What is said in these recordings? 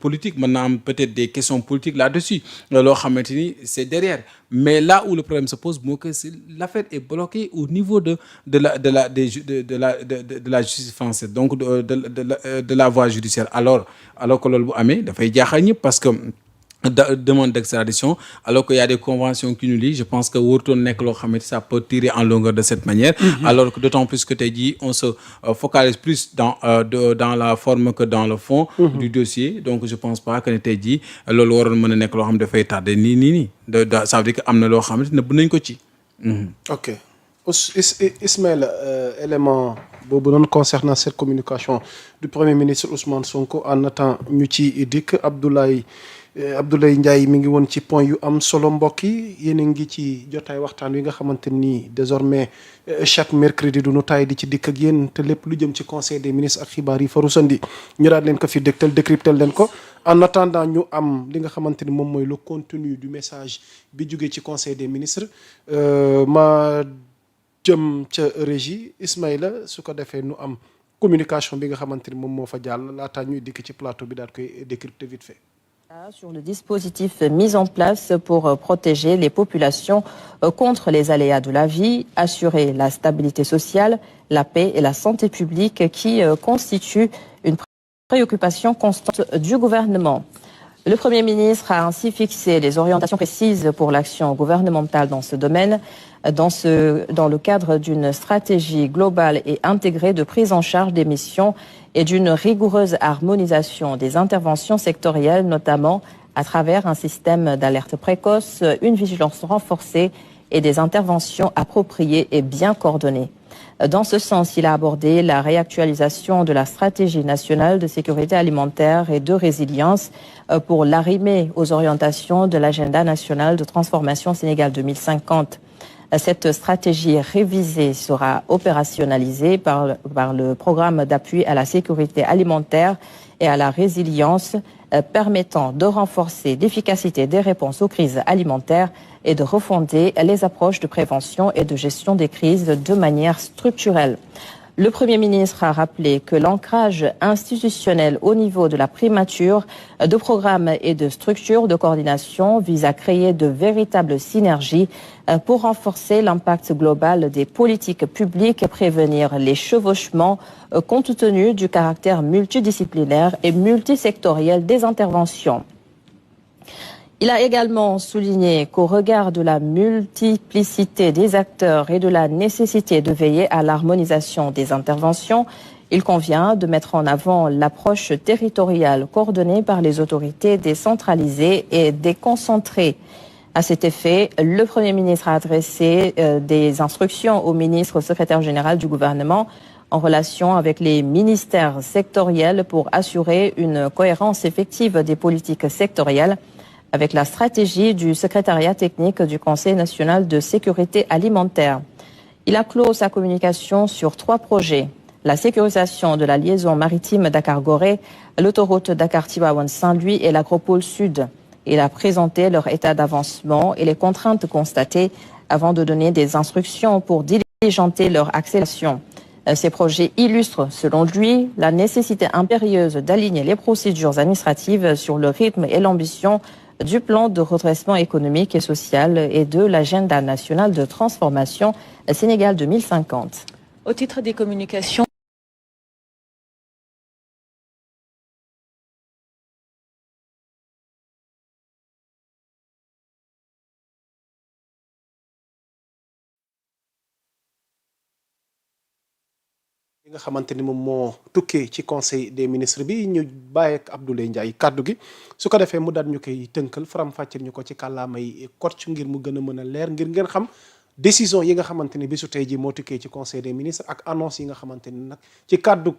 politique maintenant peut-être des questions politiques là-dessus loo xamante ni c'est derrière mais là où le problème se pose moo que l'affaire est bloquée au niveau de la justice française donc de la voie judiciaire alors que loolu bu amee dafay jaaxal ñëpp parce que demande d'extradition alors qu'il y a des conventions qui nous lient je pense que warutoon nekk loo xamante ça peut tirer en longueur de cette manière alors que d'autant plus que tey jii on se focalise plus dans la forme que dans le fond du dossier donc je pense pas que ne tey jii loolu waroon mën a nekk loo xam ne dafay tardé nii ça veut dire que am na loo xamante ne bu nañ ko ci ok Ismaël élément boobu noonu concernant cette communication du Premier ministre Ousmane Sonko en attendant ñu ci dikk Abdoulaye Ndiaye mi ngi woon ci point yu am solo mbokk yi yéen a ngi ci jotaay waxtaan wi nga xamante ni désormais chaque mercredi du nu taay di ci dikk ak yéen te lépp lu jëm ci conseil des ministres ak xibaar yi faru sandi ñu daal leen ko fi dégtal décryptel leen ko en attendant ñu am li nga xamante ni moom mooy le contenu du message bi jógee ci conseil des ministres ma jëm ca régie Ismaïla su ko defee nu am communication bi nga xamante ni moom moo fa jàll laataa ñuy dikk ci plateau bi daal koy décrypter vite fait. Sur le dispositif mis en place pour protéger les populations contre les aléas de la vie, assurer la stabilité sociale, la paix et la santé publique qui constituent une préoccupation constante du gouvernement. Le Premier ministre a ainsi fixé les orientations précises pour l'action gouvernementale dans ce domaine, dans le cadre d'une stratégie globale et intégrée de prise en charge des missions et d'une rigoureuse harmonisation des interventions sectorielles, notamment à travers un système d'alerte précoce, une vigilance renforcée et des interventions appropriées et bien coordonnées. Dans ce sens, il a abordé la réactualisation de la stratégie nationale de sécurité alimentaire et de résilience pour l'arrimer aux orientations de l'agenda national de transformation Sénégal 2050. Cette stratégie révisée sera opérationnalisée par le programme d'appui à la sécurité alimentaire et à la résilience, permettant de renforcer l'efficacité des réponses aux crises alimentaires et de refonder les approches de prévention et de gestion des crises de manière structurelle. Le Premier ministre a rappelé que l'ancrage institutionnel au niveau de la primature de programmes et de structures de coordination vise à créer de véritables synergies pour renforcer l'impact global des politiques publiques et prévenir les chevauchements compte tenu du caractère multidisciplinaire et multisectoriel des interventions. Il a également souligné qu'au regard de la multiplicité des acteurs et de la nécessité de veiller à l'harmonisation des interventions, il convient de mettre en avant l'approche territoriale coordonnée par les autorités décentralisées et déconcentrées. À cet effet, le Premier ministre a adressé des instructions au ministre, au secrétaire général du gouvernement, en relation avec les ministères sectoriels pour assurer une cohérence effective des politiques sectorielles avec la stratégie du secrétariat technique du Conseil national de sécurité alimentaire. Il a clos sa communication sur 3 projets. La sécurisation de la liaison maritime Dakar-Gorée, l'autoroute Dakar-Tivaouane-Saint-Louis et l'agropole Sud. Il a présenté leur état d'avancement et les contraintes constatées avant de donner des instructions pour diligenter leur accélération. Ces projets illustrent, selon lui, la nécessité impérieuse d'aligner les procédures administratives sur le rythme et l'ambition du plan de redressement économique et social et de l'agenda national de transformation Sénégal 2050. Au titre des communications, nga xamante ni moom moo tukkee ci conseil des ministres bi ñu bàyyi ak Abdoulaye Ndiaye kàddu gi su ko defee mu daal ñu koy tënkal faram-fàcceel ñu ko ci kàllaamay Kocc ngir mu gën a mën a leer ngir ngeen xam décision yi nga xamante ni bisu tey ji moo tukkee ci conseil des ministres ak annonce yi nga xamante ni nag ci kàddu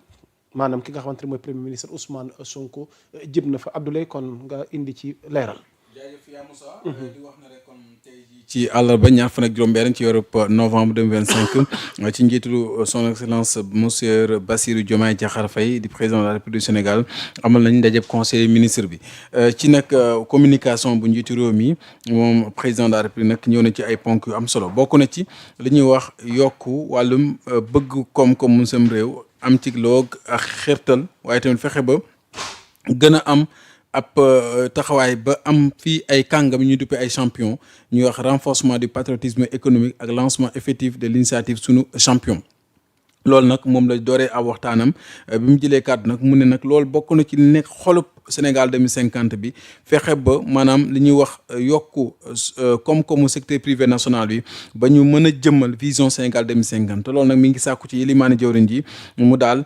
maanaam ki nga xamante ni mooy premier ministre Ousmane Sonko jëm na fa Abdoulaye kon nga indi ci leeral. jaajëf yaa Moussa di wax na rek kon tey jii ci àllarba ñaar fan ak juróom-benn ci weeru novembre 2025 ci njiitu son excellence monsieur Bassirou Diomaye Diakhar Faye di président de la République du Sénégal amal nañ ndajeb conseil ministre bi ci nag communication bu njiitu réew mi moom président de la République nag ñëw na ci ay ponk yu am solo bokk na ci li ñuy wax yokku wàllum bëgg koom-koom mu sam réew am ci loog ak xirtal waaye tamit fexe ba gën a am ab taxawaay ba am fii ay kàngam ñu duppee ay champion ñuy wax renforcement du patriotisme économique ak lancement effectif de l'initiative sunu champion. loolu nag moom la dooree ab waxtaanam bi mu jëlee kàddu nag mu ne nag loolu bokk na ci nekk xolub Sénégal 2050 bi fexe ba maanaam li ñuy wax yokku koom-koomu secteur privé national bi ba ñu mën a jëmmal vision Sénégal 2050 te loolu nag mi ngi sàkku ci yilimaani jawriñ ji mu daal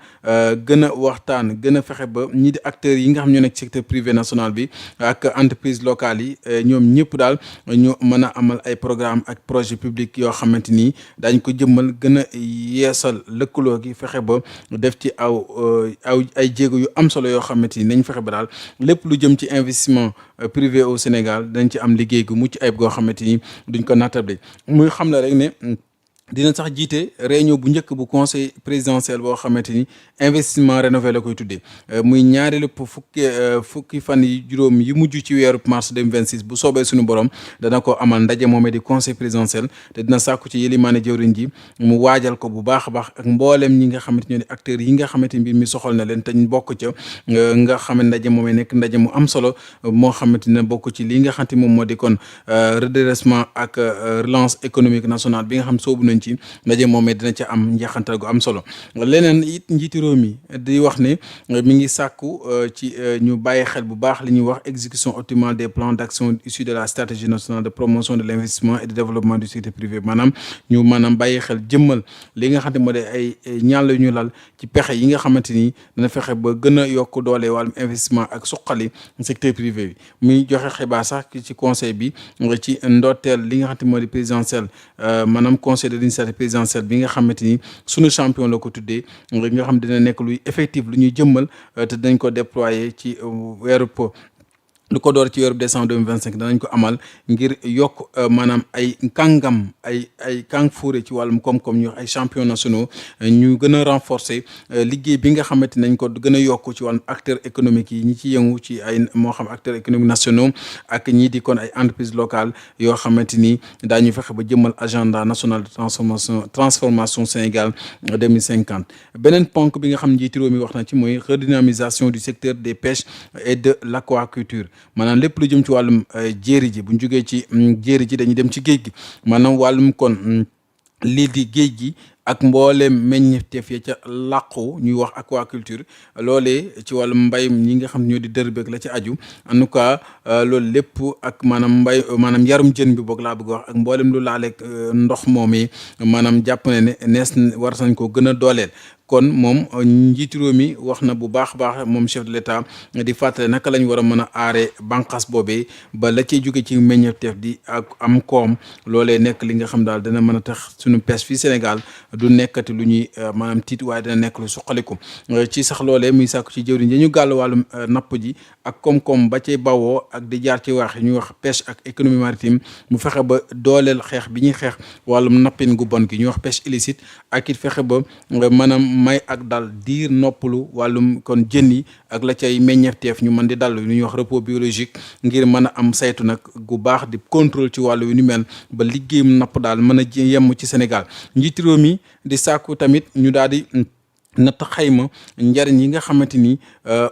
gën a waxtaan gën a fexe ba ñii di acteurs yi nga xam ñoo nekk secteur privé national bi ak entreprise locale yi ñoom ñëpp daal ñu mën a amal ay programme ak projet public yoo xamante ni dañ ko jëmmal gën a yeesal lëkkaloo gi fexe ba def ci ay jéego yu am solo yoo xamante ni nañ fexe ba daal lépp lu jëm ci investissement privé au Sénégal dañ ci am liggéey gu mucc ayib goo xamante ni duñ ko nattable muy xam la rek ne dina sax jiite réunion bu njëkk bu conseil présidentiel boo xamante ni investissement rénové la koy tuddee muy ñaareelu fukki fan yi juróom yi mujj ci weeru mars 2026 bu soobee suñu borom dana ko amal ndaje moomee di conseil présidentiel te dina sàkku ci yëlimaane jëwriñ ji mu waajal ko bu baax a baax ak mbooleem ñi nga xamante ñoo di acteurs yi nga xamante ni mbir mi soxal na leen te ñu bokk ca nga xam ne ndaje moomee nekk ndaje mu am solo moo xamante ne bokk ci li nga xamante moom moo di kon redressement ak relance économique nationale bi nga xam soobu nañ ci ndaje moomee dina ca am njeexantal gu am solo leneen it njiiti réew mi di wax ne mi ngi sàkku ci ñu bàyyi xel bu baax li ñuy wax exécution optimale des plans d'action issus de la stratégie nationale de promotion de l'investissement et de développement du secteur privé maanaam ñu bàyyi xel jëmmal li nga xamante moo de ay ñaan la ñu lal ci pexe yi nga xamante ni dana fexe ba gën a yokk doole wàllum investissement ak suqali secteur privé bi muy joxe xibaar sax ci conseil bi ci ndoorteel li nga xamante moo di présidentiel maanaam conseil de l'initiative présidentielle bi nga xamante ni sunu champion la ko tuddee nga xam dina nekk luy effectif lu ñuy jëmmal te dañ ko déployer ci weeru lu ko door ci weeru décembre 2025 danañ ko amal ngir yokk maanaam ay kàngam ay kàng fuure ci wàllum koom-koom ñu wax ay champions nationaux ñu gën a renforcer liggéey bi nga xamante nañ ko gën a yokk ci wàllum acteurs économiques yi ñi ci yëngu ci ay moo xam acteurs économiques nationaux ak ñii di kon ay entreprises locales yoo xamante ni daañu fexe ba jëmmal agenda national de transformation Sénégal 2050 beneen ponk bi nga xam njiitu réew mi wax na ci mooy redynamisation du secteur des pêches et de l'aquaculture maanaam lépp lu jëm ci wàllum jéeri ji bu ñu jógee ci jéeri ji dañuy dem ci géej gi maanaam wàllum kon lii di géej gi ak mbooleem meññeef ya ca làqu ñuy wax aquaculture loolee ci wàllum mbay ñi nga xam ñoo di dër beeg la ci aju en tout cas loolu lépp ak maanaam yarum jën bi boog laa bëgg wax ak mbooleem lu laaleeg ndox moomee maanaam jàpp ne nees war nañ ko gën a dooleel. kon moom njiitu réew mi wax na bu baax a baax moom chef de l'État di fàttale naka lañ war a mën a aaree bànqaas boobee ba la cay jóge ci meññeef di ak am koom loolee nekk li nga xam daal dana mën a tax suñu pêche fii Sénégal du nekkati lu ñuy maanaam tiit waaye dana nekk lu suqaliku ci sax loolee muy sàkku ci jëwriñ yi ñu gàll wàllum napp ji ak koom-koom ba cay bawoo ak di jaar ci wax ñuy wax pêche ak économie maritime mu fexe ba dooleel xeex bi ñuy xeex wàllum nappin gu bon gi ñuy wax pêche illicite ak it fexe ba maanaam may ak dal diir noppalu wàllum kon jën yi ak la cay meññeefteef ñu mën di dal lu ñuy wax repos biologique ngir mën a am saytu nag gu baax di contrôle ci wàllu yu ni mel ba liggéeyum napp daal mën a yemm ci Sénégal njiitu réew mi di sàkku tamit ñu daal di natt xayma njariñ yi nga xamante ni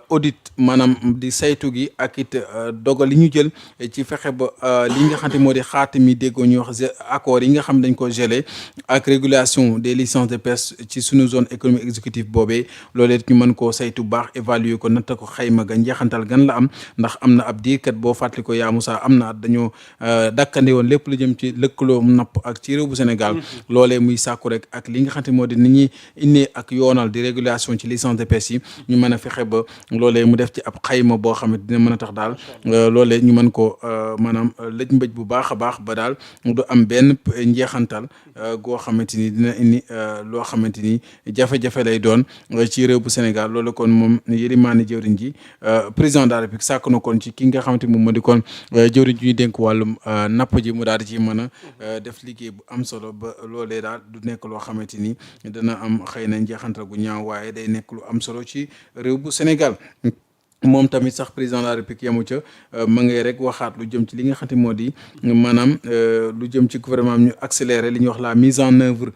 audit maanaam di saytu gi ak it dogal yi ñu jël ci fexe ba li nga xamante moo di xaatimi déggoo ñuy wax accord yi nga xam dañ ko gelé ak régulation des licences de pêche ci suñu zone économique exécutive boobee loolee ñu mën koo saytu baax évaluer ko natt ko xayma ga njeexantal gan la am ndax am na ab diirkat boo fàttali ko yaa Moussa am na at dañoo dakkande woon lépp lu jëm ci lëkkaloo napp ak ci réew bu Sénégal loolee muy sàkku rek ak li nga xamante moo di ni ñuy innee ak yoonal di régulation ci licence de pêche yi ñu mën a fexe ba loolee mu def ci ab xayma boo xam ne dina mën a tax daal loolee ñu mën ko maanaam lëj mbëj bu baax a baax ba daal du am benn njeexantal goo xamante ni dina indi loo xamante ni jafe-jafe lay doon ci réew bu Sénégal loolu kon moom yërimaani jëwriñ ji président de la République sàkk na kon ci ki nga xamante moom moo di kon jëwriñ ji ñuy dénk wàllum napp ji mu daal di ci mën a def liggéey bu am solo ba loolee daal du nekk loo xamante ni dana am xëy na njeexantal gu ñaaw waaye day nekk lu am solo ci réew bu Sénégal moom tamit sax président de la République yamu ca ma ngay rek waxaat lu jëm ci li nga xam te moo di maanaam lu jëm ci gouvernement ñu accélérer li ñuy wax la mise en œuvre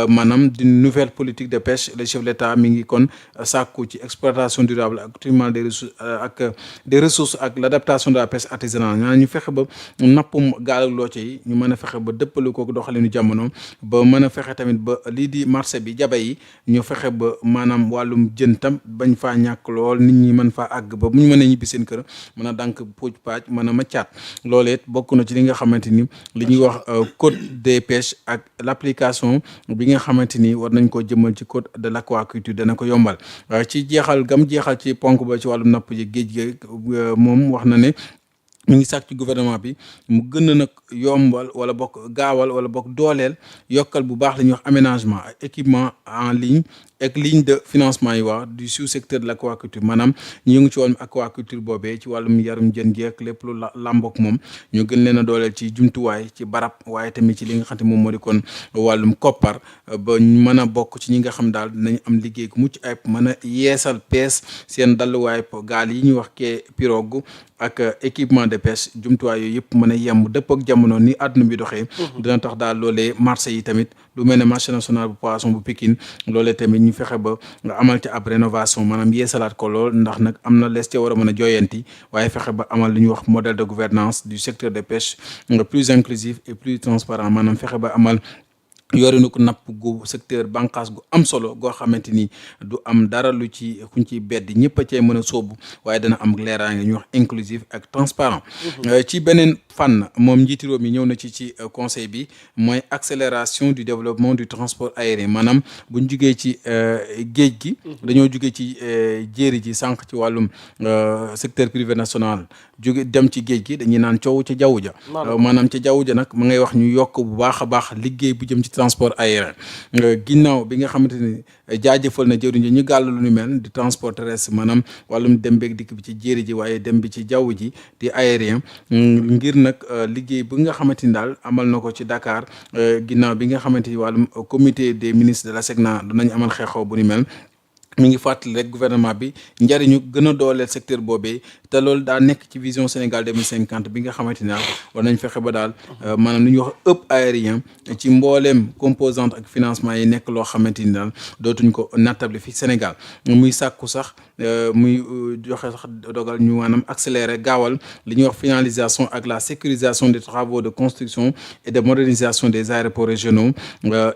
maanaam d'une nouvelle politique de pêche. Le chef de l'État mi ngi kon sàkku ci exploitation durable ak traitement des ressources ak l'adaptation de la pêche artisanale ñaa ñu fexe ba nappum gaal ak looco yi ñu mën a fexe ba dëppale ko doxalinu jamono ba mën a fexe tamit ba lii di marché bi jaba yi ñu fexe ba maanaam wàllum jën tam bañ faa ñàkk lool nit ñi mën faa àgg ba bu ñu mënee ñibbi seen kër mën a dànk puuj paaj mën a maccaat loolee bokk na ci li nga xamante ni li ñuy wax code des pêches ak l'application bi nga xamante ni war nañ koo jëmal ci code de l'aquaculture dana ko yombal ci jeexal jeexal ci ponk ba ci wàllum napp ji géej gi moom wax na ne mi ngi sàkk ci gouvernement bi mu gën a nag yombal wala bokk gaawal wala bokk dooleel yokkal bu baax la ñuy wax aménagement ak équipement en ligne ak ligne de financement yi waa du sous-secteur de l'aquaculture maanaam ñu ngi ci wàllum aquaculture boobee ci wàllum yarum jën gi ak lépp lu làmbook moom ñu gën leen a dooleel ci jumtuwaay ci barab waaye tamit ci li nga xam te moom moo di kon wàllum koppar ba mën a bokk ci ñi nga xam daal dinañ am liggéey gu mucc ayib mën a yeesal pees seen dalluwaay gaal yi ñuy wax kee pirogue ak équipement de pêche jumtuwaay yooyu yëpp mën a yemb dëpp ak jamono ni àdduna bi doxee dina tax daal loolee marché yi tamit lu mel ne marché national bu poisson bu Pikine loolee tamit ñu fexe ba nga amal ci ab rénovation maanaam yeesalaat ko lool ndax nag am na lees ca war a mën a jooyanti waaye fexe ba amal li ñuy wax modèle de gouvernance du secteur de pêche plus inclusif et plus transparent maanaam fexe ba amal yorinu ko napp gu secteur bànqaas gu am solo goo xamante ni du am dara lu ci kuñ ci beddi ñëpp a cee mën a sóobu waaye dana am leeraange ñuy wax inclusif ak transparent ci beneen fànn moom njiiti réew mi ñëw na ci conseil bi mooy accélération du développement du transport aérien maanaam buñ jugee ci géej gi dañoo jugee ci jéeri ji sànq ci wàllum secteur privé national jóge dem ci géej gi dañuy naan coow ca jaww ja maanaam ca jaww ja nag ma ngay wax ñu yokk bu baax a baax liggéey bu jëm ci transport aérien ginnaaw bi nga xamante ni jaajëfal na jëwriñ ji ñu gàll lu ñu mel di transport terrestre maanaam wàllum dem beeg dikk bi ci jéeri ji waaye dem bi ci jaww ji di aérien ngir nag liggéey bi nga xamante ni daal amal na ko ci Dakar ginnaaw bi nga xamante ni wàllum comité des ministres de la SECNA danañ amal xeexoo bu ñu mel mi ngi fàttali rek gouvernement bi njëriñu gën a dooleel secteur boobee te loolu daa nekk ci vision Sénégal 2050 bi nga xamante ne daal war nañ fexe ba daal maanaam lu ñuy wax hub aérien ci mbooleem composante ak financement yi nekk loo xamante ni daal dootuñ ko nattable fi Sénégal muy sàkku sax muy joxe sax dogal ñu maanaam accélérer gaawal li ñuy wax finalisation ak la sécurisation des travaux de construction et de modernisation des aéroports régionaux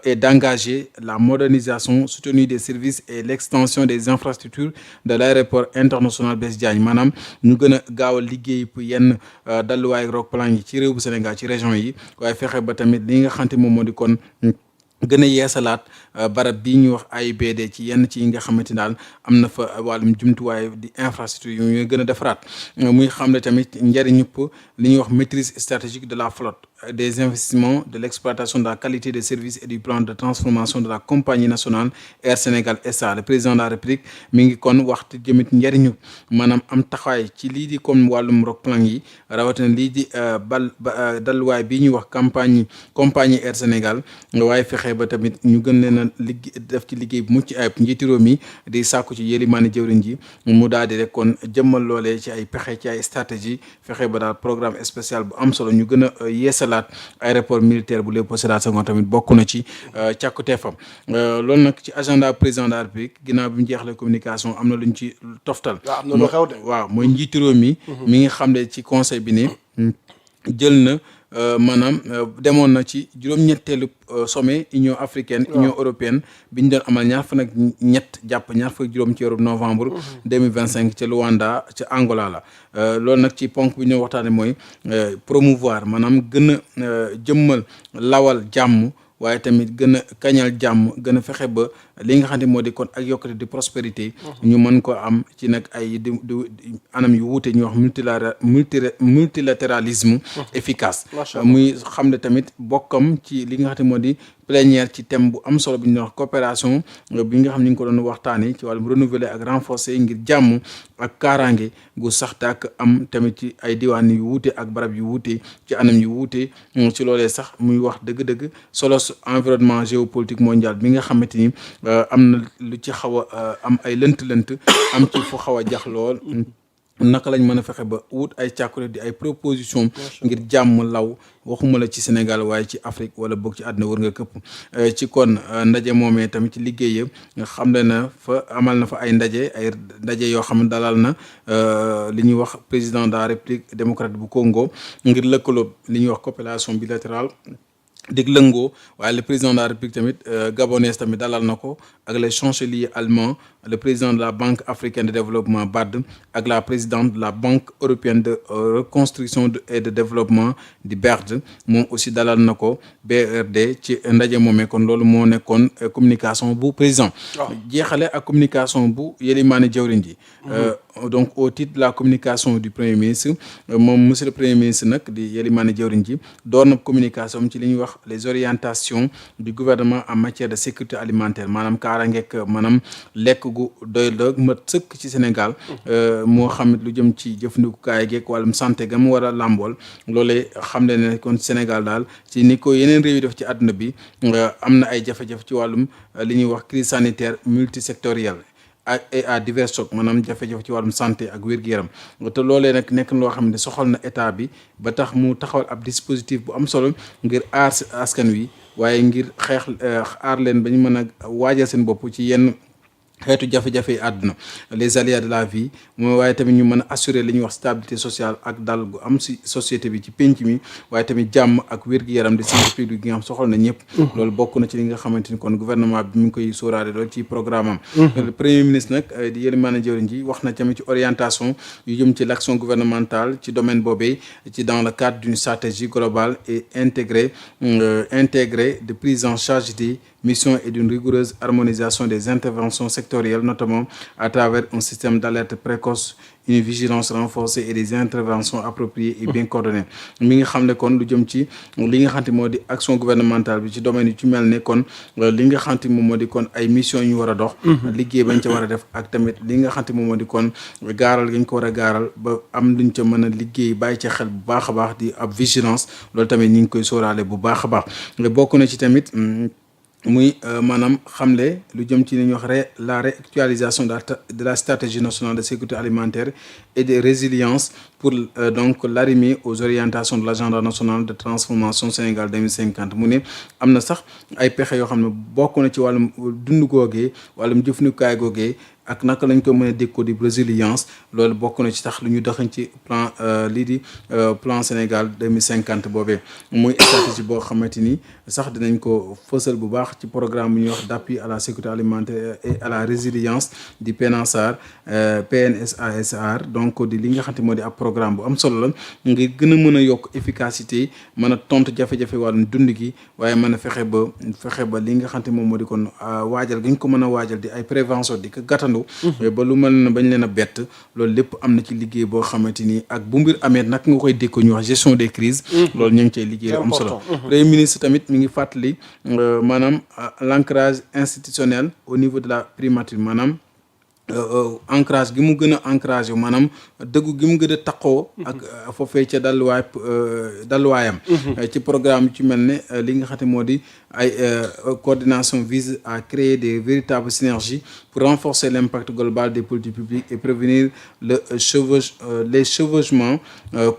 et d'engager la modernisation soutenue des services et l'extension des infrastructures de l'aéroport international Blaise Diagne maanaam ñu gën a gaawal liggéey pour yenn dalluwaay roppalaan yi ci réew bu Sénégal ci région yi waaye fexe ba tamit li nga xamante moom moo di kon gën a yeesalaat barab bii ñuy wax AIBD ci yenn ci yi nga xamante daal am na fa wàllum jumtuwaay di infrastructure yu ñuy gën a defaraat muy xam ne tamit njëriñ ñëpp li ñuy wax maîtrise stratégique de la flotte des investissements de l'exploitation de la qualité des services et du plan de transformation de la compagnie nationale Air Sénégal SA le président de la République mi ngi kon waxtu jëmit njëriñu maanaam am taxawaay ci lii di comme wàllum roppalaan yi rawatina lii di dalluwaay bii ñuy wax compagnie Air Sénégal waaye fexe ba tamit ñu gën leen a def ci liggéey bu mucc ayib njiitu réew mi di sàkku ci yélimaani jëwriñ ji mu daal di rek kon jëmmal loolee ci ay pexe ci ay stratégie fexe ba daal programme spécial bu am solo ñu gën a yeesalaat aéroport militaire bu Léopold Sédar Senghor tamit bokk na ci càkkuteefam loolu nag ci agenda président de la République ginnaaw bi mu jeexlee communication am na lu ñu ci toftal waaw mooy njiitu réew mi mi ngi xam ne ci conseil bi ne jël na maanaam demoon na ci juróom-ñetteelu sommet Union africaine Union européenne bi ñu doon amal ñaar fan ak ñett jàpp ñaar fa juróom ci weeru novembre 2025 ca Luanda ca Angola la loolu nag ci ponk bi ñu waxtaane mooy promouvoir maanaam gën a jëmmal lawal jàmm waaye tamit gën a kañal jàmm gën a fexe ba li nga xam ne moo di kon ak yokkute di prospérité ñu mën ko am ci nag ay di anam yu wuute ñuy wax multilatéralisme efficace muy xam ne tamit bokkam ci li nga xam ne moo di plénière ci thème bu am solo bi ñuy wax coopération bi nga xam ne ñu ngi ko doon waxtaanee ci wàllum renouveler ak renforcer ngir jàmm ak kaaraange gu sax tàkk am tamit ci ay diwaan yu wuute ak barab yu wuute ci anam yu wuute ci loolee sax muy wax dëgg-dëgg solos environnement géopolitique mondial bi nga xamante ni am na lu ci xaw a am ay lënt-lënt am ci fu xaw a jax lool naka lañ mën a fexe ba wut ay càkkule di ay proposition ngir jàmm law waxuma la ci Sénégal waaye ci Afrique wala boog ci àdduna wër nga këpp ci kon ndaje moomee tamit ci liggéey nga xam ne na fa amal na fa ay ndaje yoo xam ne dalal na li ñuy wax président de la République démocratique bu Congo ngir lëkkaloo li ñuy wax coopération bilatérale dig lëngoo waaye le président de la République tamit gabonaise tamit dalal na ko ak les chanceliers allemands le président de la Banque africaine de développement BAD ak la présidente de la Banque européenne de reconstruction et de développement di BERD moom aussi dalal na ko BRD ci ndaje moomee kon loolu moo nekkoon communication bu président jeexale ak communication bu Yélimane jawriñ ji donc au titre de la communication du premier ministre moom monsieur le premier ministre nag di Yélimane jawriñ ji door na communication ci li ñuy wax les orientations du gouvernement en matière de sécurité alimentaire maanaam kaaraangeeg maanaam lekk gu doy la mat sëkk ci Sénégal moo xam lu jëm ci jëfandikukaay geeg wàllum santé ga mu war a làmbool loolee xam ne kon Sénégal daal ci ni ko yeneen réew yi def ci àdduna bi am na ay jafe-jafe ci wàllum li ñuy wax crise sanitaire multisectorielle et à divers chocs maanaam jafe-jafe ci wàllum santé ak wér-gu-yaram te loolee nag nekk loo xam ne soxal na état bi ba tax mu taxawal ab dispositif bu am solo ngir aar askan wi waaye ngir xeex aar leen ba ñu mën a waajal seen bopp ci yenn xeetu jafe-jafe yi àdduna les aléas de la vie mooy waaye tamit ñu mën a assurer li ñuy wax stabilité sociale ak dal gu am si société bi ci penc mi waaye tamit jàmm ak wér-gu-yaram di santé publique gi nga xam soxal na ñëpp loolu bokk na ci li nga xamante ni kon gouvernement bi mi ngi koy sóoraale loolu ci programme am le premier ministre nag di Yélimane jawriñ ji wax na tamit ci orientation yu jëm ci l'action gouvernementale ci domaine boobee ci dans le cadre d'une stratégie globale et intégrée de prise en charge des missions et d'une rigoureuse harmonisation des interventions sectorielles, notamment à travers un système d'alerte précoce, une vigilance renforcée et des interventions appropriées et bien coordonnées. mi nga xam ne kon lu jëm ci li nga xamante moo di action gouvernementale bi ci domaine yu ci mel ne kon li nga xamante moom moo di kon ay missions yu ñu war a dox. liggéey bañ ca war a def ak tamit li nga xamante moom moo di kon gaaral gañ ko war a gaaral ba am luñ ca mën a liggéey bàyyi ca xel bu baax a baax di ab vigilance loolu tamit ñi ngi koy sóoraale bu baax a baax bokk na ci tamit. muy maanaam xamle lu jëm ci li ñuy wax la réactualisation de la stratégie nationale de sécurité alimentaire et de résilience pour donc l'arrimer aux orientations de l'agenda national de transformation Sénégal 2050 mu ne am na sax ay pexe yoo xam ne bokk na ci wàllum dund googee wàllum jëfandikukaay googee ak naka lañ ko mën a déggoo di résilience loolu bokk na ci tax lu ñu doxañ ci plan lii di plan Sénégal 2050 boobee muy stratégie boo xamante ni sax dinañ ko fësal bu baax ci programme bu ñuy wax d'appui à la sécurité alimentaire et à la résilience di PNSAR PNSASR donc di li nga xamante moo di ab programme bu am solo la ngir gën a mën a yokk efficacité mën a tontu jafe-jafe wàllum dund gi waaye mën a fexe ba li nga xamante moom moo di kon waajal gi ñu ko mën a waajal di ay prévention di ko gàttandu ba lu mel ne bañ leen a bett loolu lépp am na ci liggéey boo xamante ni ak bu mbir amee nag nga koy dékko ñu wax gestion des crises loolu ñu ngi cay liggéey am solo premier ministre tamit mi ngi fàttali maanaam l'ancrage institutionnel au niveau de la primature maanaam ancrage gi mu gën a ancrage maanaam dëggu gi mu gën a taqoo ak foofee ca dalluwaayam ci programme ci mel ne li nga xam ne moo di ay coordination vise à créer des véritables synergies pour renforcer l'impact global des politiques publiques et prévenir les chevauchements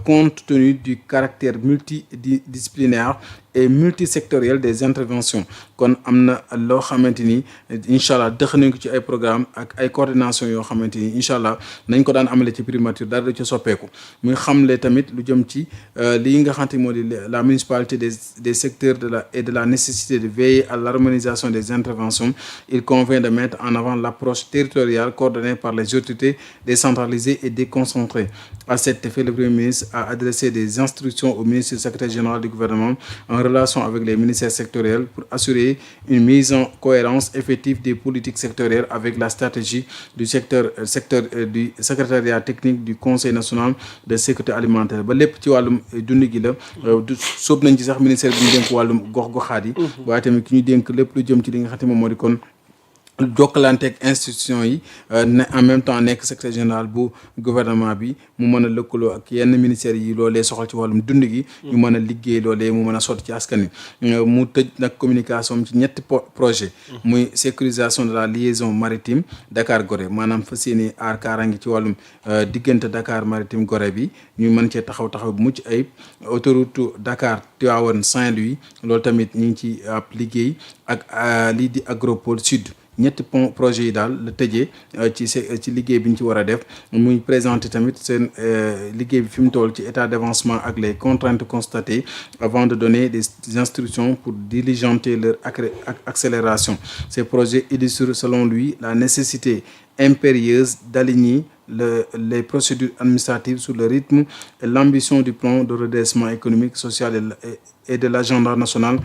compte tenu du caractère multidisciplinaire et multisectoriel des interventions kon am na loo xamante ni incha allah dëx nañ ko ci ay programme ak ay coordination yoo xamante ni incha allah nañ ko daan amale ci primature dara da ca soppeeku muy xamle tamit lu jëm ci lii nga xamante moo di la municipalité des secteurs de la nécessité de veiller à l'harmonisation des interventions. Il convient de mettre en avant l'approche territoriale coordonnée par les autorités décentralisées et déconcentrées. À cet effet, le Premier ministre a adressé des instructions au ministre secrétaire général du gouvernement en relation avec les ministères sectoriels pour assurer une mise en cohérence effective des politiques sectorielles avec la stratégie du du secrétariat technique du Conseil national de sécurité alimentaire. ba lépp ci wàllum dund gi la sóob nañ ci sax ministère bi ñu dénk wàllum gox-goxaat yi waaye tamit ki ñu dénk lépp lu jëm ci li nga xam ne moom moo di kon jokkalanteeg institution yi ne en même temps nekk secrétaire général bu gouvernement bi mu mën a lëkkaloo ak yenn ministères yi loolee soxal ci wàllum dund gi. ñu mën a liggéey loolee mu mën a sotti ci askan wi. mu tëj nag communication ci ñetti projet muy sécurisation de la liaison maritime Dakar Gorée maanaam fas yéene aar kaaraange ci wàllum diggante Dakar maritime Gorée bi ñu mën cee taxaw bu mucc ayib. autoroute Dakar Tivaouane Saint-Louis loolu tamit ñu ngi ci ab liggéey ak lii di Agropole Sud. ñetti projet yi daal la tëjee ci liggéey bi ñu ci war a def muy présenter tamit seen liggéey bi fi mu toll ci état d'avancement ak les contraintes constatées avant de donner des instructions pour diligenter leur accélération. Ces projets illustrent selon lui la nécessité impérieuse d'aligner les procédures administratives sur le rythme et l'ambition du plan de redressement économique, social et de l'agenda national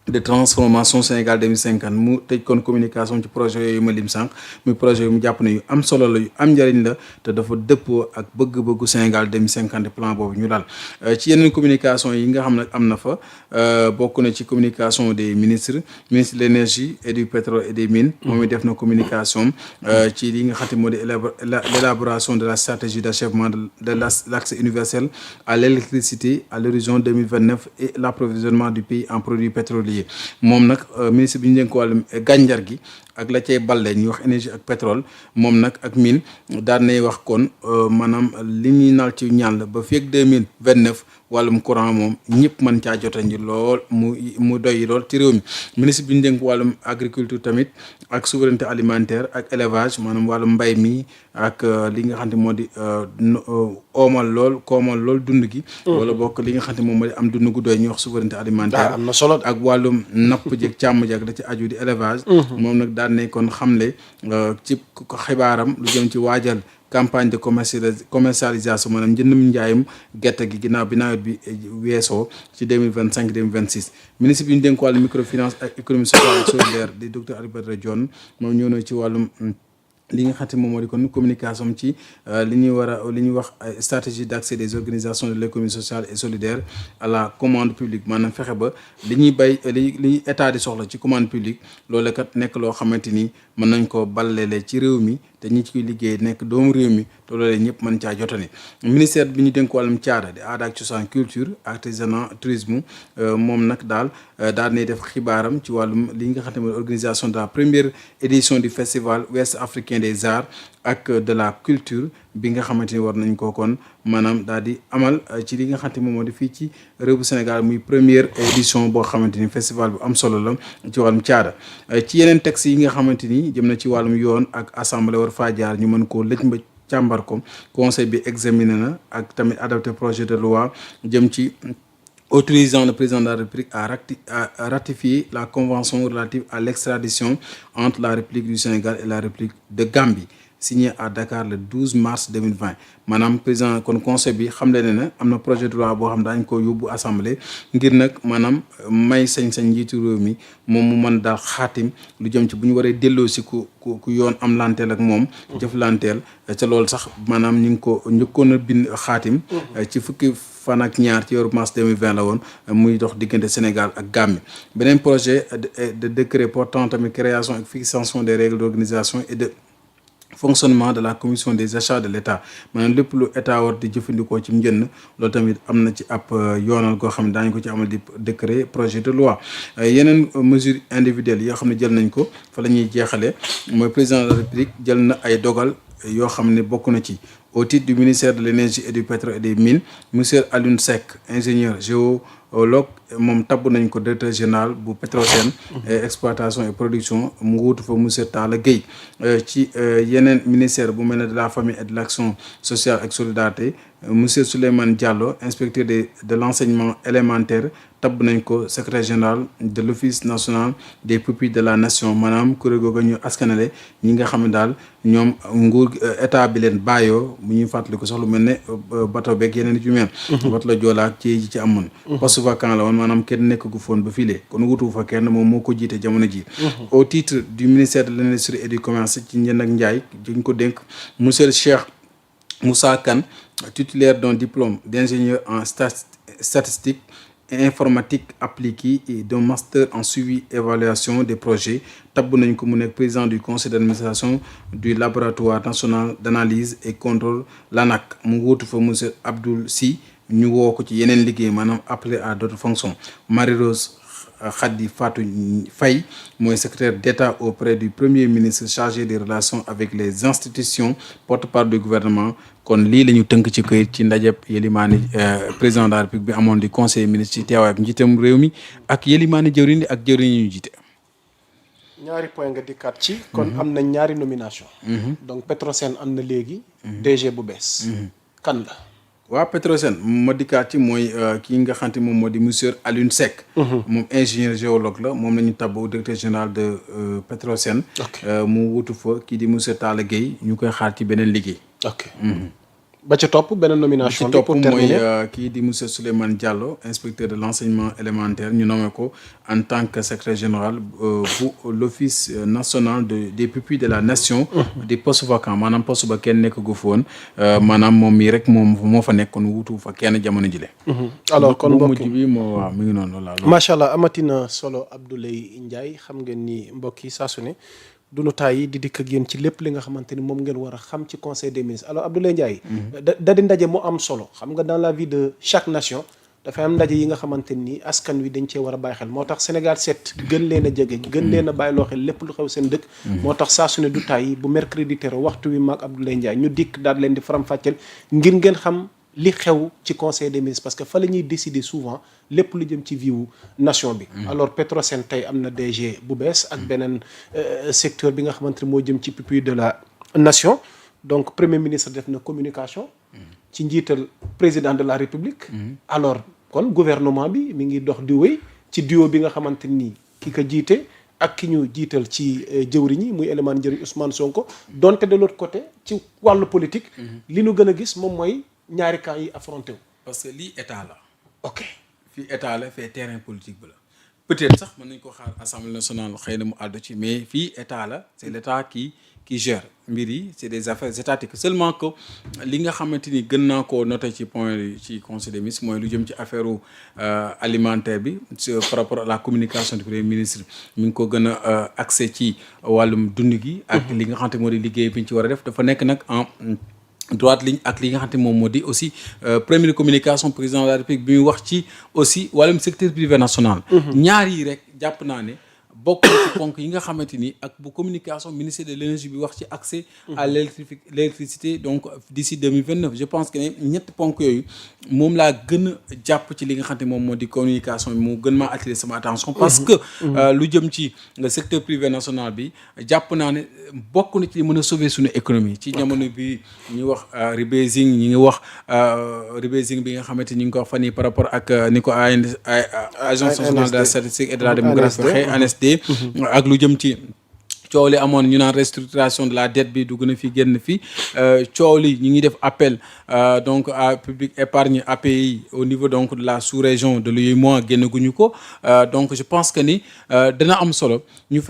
de transformation Sénégal 2050 mu tëj kon communication ci projet yooyu ma lim sànq muy projet yu mu jàpp ne yu am solo la yu am njëriñ la te dafa dëppoo ak bëgg-bëggu Sénégal 2050 plan boobu ñu daal ci yeneen communication yi nga xam ne am na fa bokk na ci communication des ministre de l'énergie et du pétrole et des mines moom it def na communication ci li nga xam ne moo di l'élaboration de la stratégie d'achèvement de l'accès universel à l'électricité à l'horizon 2029 et l'approvisionnement du pays en produits pétroliers moom nag ministre bi ñu dénk wàllum gànjar gi ak la cay balle ñuy wax énergie ak pétrole moom nag ak mine daan nay wax kon maanaam li ñuy naal ci ñaan la ba fii ak 2029 wàllum courant moom ñëpp mën caa jotañi lool mu doy lool ci réew mi. ministre bi ñu dénk wàllum agriculture tamit ak souveraineté alimentaire ak élevage maanaam wàllum mbay mi ak li nga xam ne moo di koomal lool dund gi. wala bokk li nga xam ne moom moo di am dund gu doy ñuy wax souveraineté alimentaire. am na solo ak wàllum napp jeeg càmm jeeg da ci aju di élevage. moom nag daan ne kon xamle ci xibaaram lu jëm ci waajal campagne de commercialisation maanaam njëndum njaayum gerte gi ginnaaw bi nawet bi weesoo ci 2025 2026 ministre bi ñu dénk wàllu microfinance ak économie sociale et solidaire di docteur Aliou Badara Dione moom ñëw na ci wàllum li nga xam ne moom moo di kon communication ci li ñuy wax stratégie d'accès des organisations de l'économie sociale et solidaire à la commande publique maanaam fexe ba li ñuy état di soxla ci commande publique loolu kat nekk loo xamante ni mën nañ ko balleele ci réew mi te ñi ciy liggéey nekk doomu réew mi te loolee ñëpp mën caa jotani ministère bi ñu dénk wàllum caada di aada ak cosaan culture artisanat tourisme moom nag daal nay def xibaaram ci wàllum li nga xam ne mooy organisation de la première édition du festival ouest africain des arts ak de la culture bi nga xamante ni war nañ ko kon maanaam daal di amal ci li nga xamante moom moo di fii ci réew bu Sénégal muy première édition boo xamante ni festival bu am solo la ci wàllum caada ci yeneen textes yi nga xamante ni jëm na ci wàllum yoon ak assemblée war faa jaar ñu mën koo lëj mba càmbar ko conseil bi examiné na ak tamit adopté projet de loi jëm ci autorisant le président de la République à ratifier la convention relative à l'extradition entre la République du Sénégal et la République de Gambie signé à Dakar le 12 mars 2020 maanaam président kon conseil bi xamle ne na am na projet de loi boo xam daañu ko yóbbu assemblée ngir nag maanaam may sañ-sañ njiitu réew mi moom mu mën daal xaatim lu jëm ci bu ñu waree delloo si ku yoon am lanteel ak moom jëflanteel ca loolu sax maanaam ñu ngi ko njëkkoon a bind xaatim ci fukki fan ak ñaar ci weeru mars 2020 la woon muy dox diggante Sénégal ak Gambie beneen projet de décret portant tamit création et fixation des règles d'organisation et de fonctionnement de la commission des achats de l'État maanaam lépp lu état war di jëfandikoo ci njënd loolu tamit am na ci ab yoonal goo xam ne daañu ko ci amal di décret projet de loi yeneen mesures individuelles yoo xam ne jël nañ ko fa la ñuy jeexale mooy président de la République jël na ay dogal yoo xam ne bokk na ci au titre du ministère de l'énergie et du pétrole et des mines monsieur Alioune Seck ingénieur géologue moom tabb nañ ko directeur général bu Petrosen exploitation et production mu wuutu fa monsieur Talla Gueye ci yeneen ministère bu mel ne de la famille et de l'action sociale ak solidarité monsieur Souleymane Diallo inspecteur de l'enseignement élémentaire tabb nañ ko secrétaire général de l'office national des pupilles de la nation maanaam kuréel googu ñu askanale ñi nga xam ne daal ñoom nguur état bi leen bàyyoo bu ñuy fàttali ko sax lu mel ne bateau beeg yeneen yu mel bateau la Joola ak ci amoon poste vacant la woon maanaam kenn nekk gu foon ba file kon wutu fa kenn moom moo ko jiite jamono ji au titre du ministère de l'industrie et du commerce ci njënd ak njaay dañ ko dénk monsieur Cheikh Moussa Kane titulaire d'un diplôme d'ingénieur en statistique informatique appliquée et d'un master en suivi évaluation des projets tabb nañ ko mu nekk président du conseil d'administration du laboratoire national d'analyse et contrôle l'ANAC mu wuutu fa monsieur Abdoul Sy ñu woo ko ci yeneen liggéey maanaam appelé à d'autres fonctions. Marie-Rose Khady Fatou Faye mooy secrétaire d'État auprès du premier ministre chargé des relations avec les institutions porte-parole du gouvernement. kon lii la ñu tënk ci këyit ci ndajeb Yélimaani président de la République bi amoon di conseil ministre ci teewaayam njiitam réew mi ak Yélimaani jëwriñ ak jëwriñ ñu jiite. ñaari point nga dikkaat ci. kon am na ñaari nomination. donc Petrosen am na léegi. DG bu bees. kan la. waa Petrosen ma dikkaat ci mooy kii nga xamante moom moo di monsieur Alioune Seck. moom ingénieur géologue la moom la ñu tabb directeur général de Petrosen. mu wutu fa kii di monsieur Talla Gueye ñu koy xaar ci beneen liggéey. ok ba ca topp beneen nomination. ci topp mooy kii di monsieur Souleymane Diallo inspecteur de l'enseignement élémentaire ñu nommé ko en tant que secrétaire général bu l'office national des pupilles de la nation. des postes vacants maanaam poste ba kenn nekk gu fa woon maanaam moom mii rek moom moo fa nekkoon wutu fa kenn jamono jile. alors kon mbokk mujj bi moo waaw mi ngi noonu la. macha allah amatina solo Abdoulaye Ndiaye xam ngeen ni mbokk yi saa su ne dunu taay di dikk ak yéen ci lépp li nga xamante ni moom ngeen war a xam ci conseil des ministres alors Abdoulaye Ndiaye. da di ndaje mu am solo xam nga dans la vie de chaque nation dafay am ndaje yi nga xamante ni askan wi dañ cee war a bàyyi xel moo tax Sénégal set gën leen a jege gën leen a bàyyiloo xel lépp lu xew seen dëkk. moo tax saa su ne du taay bu mercredi tero waxtu wi maag Abdoulaye Ndiaye ñu dikk daal leen di faram-fàcceel ngir ngeen xam li xew ci conseil des ministres parce que fa la ñuy décider souvent lépp lu jëm ci vie nation bi. alors Petrosen tey am na DG bu bees ak beneen secteur bi nga xamante ne moo jëm ci pupille de la nation donc premier ministre def na communication. ci njiital président de la république. alors kon gouvernement bi mi ngi dox di wéy ci duo bi nga xamante ni ki ko jiite ak ki ñu jiital ci jëwriñ yi muy élément njëriñ Ousmane Sonko donte de l'autre côté ci wàllu politique. li nu gën a gis moom mooy. ñaari camps yi affronté wu. parce que lii état la. ok fii état la fee terrain politique bi la peut-être sax mën nañ ko xaar assemblée nationale xëy na mu àddu ci mais fii état la c'est l'état qui gère mbir yi c'est des affaires étatiques seulement que li nga xamante ni gën naa koo noté ci point ci conseil des ministres mooy lu jëm ci affaire alimentaire bi par rapport à la communication du premier ministre mi ngi ko gën a accès ci wàllum dund gi. ak li nga xamante moo di liggéey bi ñu ci war a def dafa nekk nag en droite ligne ak li nga xamante moom moo di aussi première communication président de la République bi muy wax ci aussi wàllum secteur privé national. ñaar yi rek jàpp naa ne bokk na ci ponk yi nga xamante ni ak bu communication ministère de l'énergie bi wax ci accès à l'électricité donc d'ici 2029 je pense que ne ñetti ponk yooyu moom laa gën a jàpp ci li nga xamante moom moo di communication bi moo gën maa attirer sama attention parce que lu jëm ci le secteur privé national bi jàpp naa ne bokk na ci mën a sauver suñu économie ci jamono bi ñuy wax rebasing ñi ngi wax rebasing bi nga xamante ñi ngi ko wax fan yi par rapport ak ni ko agence nationale de la statistique et de la démographie waxee ANSD ak lu jëm ci coow li amoon ñu naan restructuration de la dette bi dugg na fi génn fi coow li ñu ngi def appel donc à public épargne API au niveau donc de la sous-région de l'UEMOA génn guñu ko donc je pense que ni dana am solo ñu